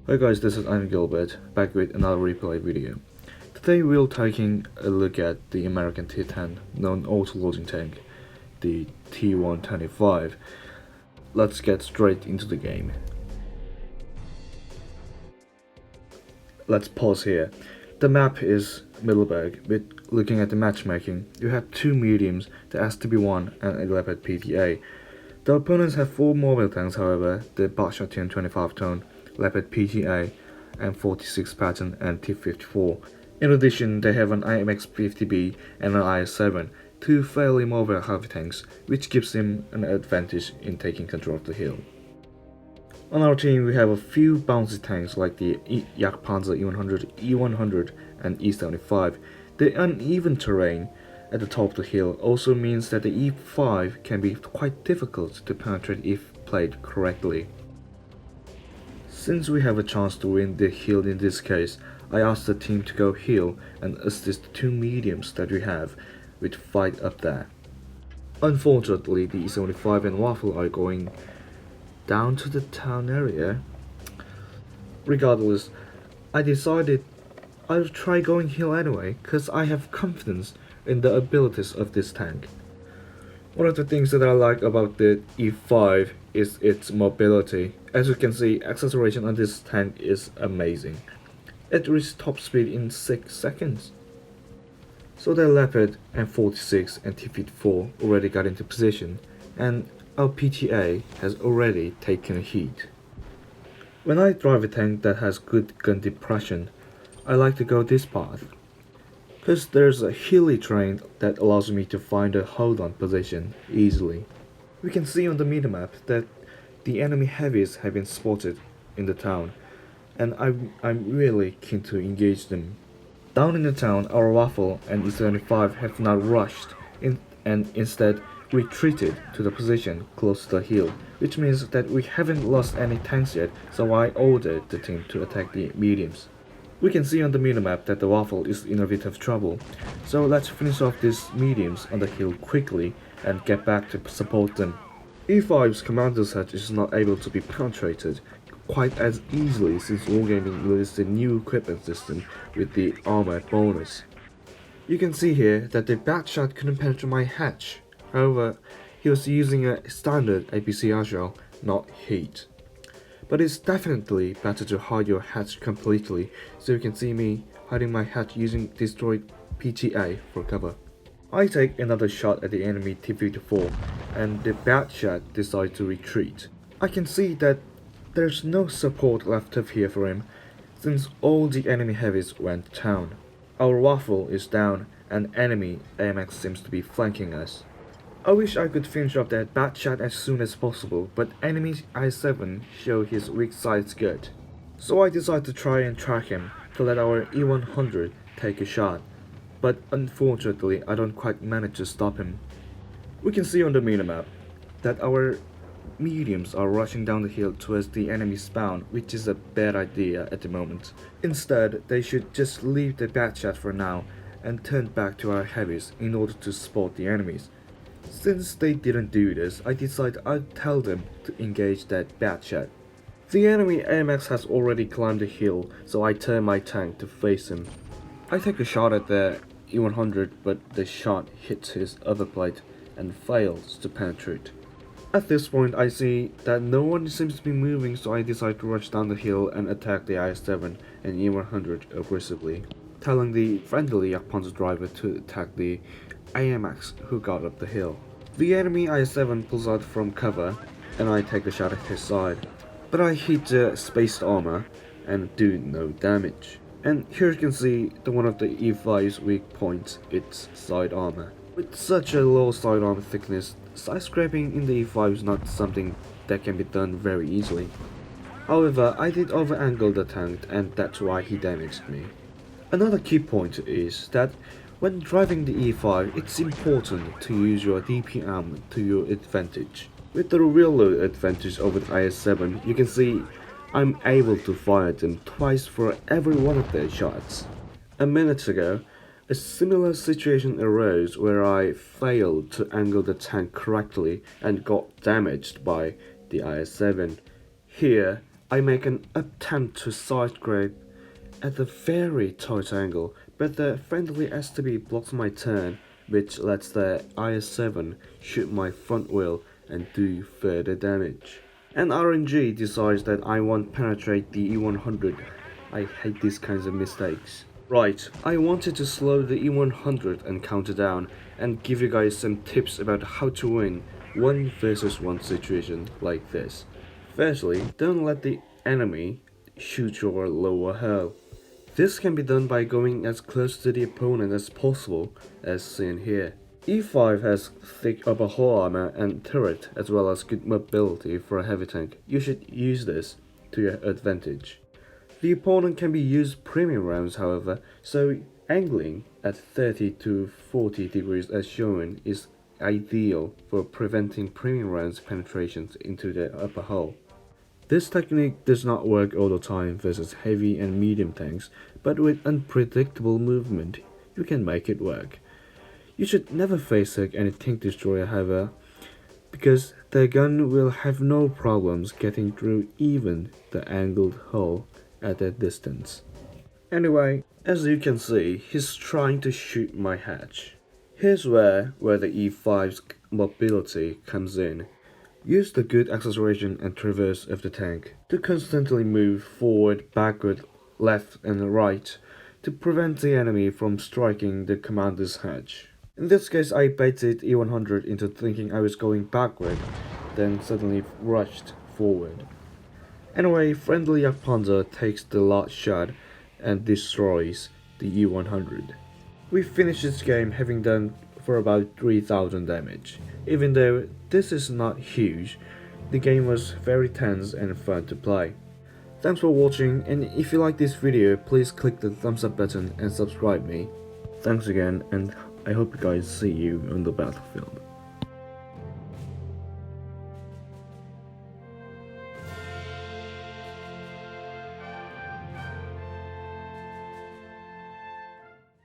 Hi guys, this is I'm Gilbert, back with another replay video. Today we're taking a look at the American T-10 non-auto-loading tank, the T110E5. Let's get straight into the game. Let's pause here. The map is Middleburg. With looking at the matchmaking, you have two mediums, the STB-1 and a Leopard PTA. The opponents have four mobile tanks, however, the Buckshot TN25 tone, Leopard PTA, M46 pattern and T54. In addition, they have an IMX-50B and an IS-7, two fairly mobile heavy tanks, which gives them an advantage in taking control of the hill. On our team, we have a few bouncy tanks like the Jagdpanzer E100, E100 and E75. The uneven terrain at the top of the hill also means that the E5 can be quite difficult to penetrate if played correctly. Since we have a chance to win the hill in this case, I asked the team to go hill and assist the two mediums that we have with fight up there. Unfortunately, the E75 and Waffle are going down to the town area. Regardless, I decided I'll try going hill anyway, cause I have confidence in the abilities of this tank. One of the things that I like about the E5 is its mobility. As you can see, acceleration on this tank is amazing. It reaches top speed in 6 seconds. So the Leopard M46 and T54 already got into position, and our PTA has already taken a hit. When I drive a tank that has good gun depression, I like to go this path, because there's a hilly terrain that allows me to find a hold on position easily. We can see on the minimap that the enemy heavies have been spotted in the town, and I'm really keen to engage them. Down in the town, our Waffle and E75 have not rushed in and instead retreated to the position close to the hill, which means that we haven't lost any tanks yet, so I ordered the team to attack the mediums. We can see on the minimap that the Waffle is in a bit of trouble, so let's finish off these mediums on the hill quickly and get back to support them. E5's commander set is not able to be penetrated quite as easily since Wargaming released a new equipment system with the armor bonus. You can see here that the Batshot couldn't penetrate my hatch. However, he was using a standard APCR shell, not heat. But it's definitely better to hide your hatch completely, so you can see me hiding my hatch using destroyed PTA for cover. I take another shot at the enemy T54, and the Batshot decides to retreat. I can see that there's no support left up here for him, since all the enemy heavies went down. Our Waffle is down, and enemy AMX seems to be flanking us. I wish I could finish off that Batshot as soon as possible, but enemy I7 showed his weak sides good. So I decided to try and track him to let our E100 take a shot, but unfortunately I don't quite manage to stop him. We can see on the minimap that our mediums are rushing down the hill towards the enemy spawn, which is a bad idea at the moment. Instead, they should just leave the Batshot for now and turn back to our heavies in order to spot the enemies. Since they didn't do this, I decided I'd tell them to engage that Batshot. The enemy AMX has already climbed the hill, so I turn my tank to face him. I take a shot at the E100, but the shot hits his other plate and fails to penetrate. At this point, I see that no one seems to be moving, so I decide to rush down the hill and attack the IS-7 and E100 aggressively, telling the friendly Jagdpanzer driver to attack the AMX who got up the hill. The enemy IS-7 pulls out from cover, and I take a shot at his side, but I hit the spaced armor and do no damage. And here you can see one of the E5's weak points, its side armor. With such a low side armor thickness, side scraping in the E5 is not something that can be done very easily. However, I did over-angle the tank, and that's why he damaged me. Another key point is that when driving the E5, it's important to use your DPM to your advantage. With the real load advantage over the IS-7, you can see I'm able to fire them twice for every one of their shots. A minute ago, a similar situation arose where I failed to angle the tank correctly and got damaged by the IS-7. Here, I make an attempt to side grab at a very tight angle, but the friendly STB blocks my turn, which lets the IS-7 shoot my front wheel and do further damage. And RNG decides that I won't penetrate the E100. I hate these kinds of mistakes. Right, I wanted to slow the E100 and counter down and give you guys some tips about how to win 1 versus 1 situation like this. Firstly, don't let the enemy shoot your lower hull. This can be done by going as close to the opponent as possible, as seen here. E5 has thick upper hull armor and turret, as well as good mobility for a heavy tank. You should use this to your advantage. The opponent can be used premium rounds, however, so angling at 30 to 40 degrees as shown is ideal for preventing premium rounds penetrations into the upper hull. This technique does not work all the time versus heavy and medium tanks, but with unpredictable movement, you can make it work. You should never facehug any tank destroyer, however, because the gun will have no problems getting through even the angled hull at that distance. Anyway, as you can see, he's trying to shoot my hatch. Here's where the E5's mobility comes in. Use the good acceleration and traverse of the tank to constantly move forward, backward, left and right to prevent the enemy from striking the commander's hatch. In this case, I baited E100 into thinking I was going backward, then suddenly rushed forward. Anyway, friendly Panzer takes the last shot and destroys the E100. We finished this game having done for about 3000 damage. Even though this is not huge, the game was very tense and fun to play. Thanks for watching, and if you like this video, please click the thumbs up button and subscribe me. Thanks again, and I hope you guys see you on the battlefield.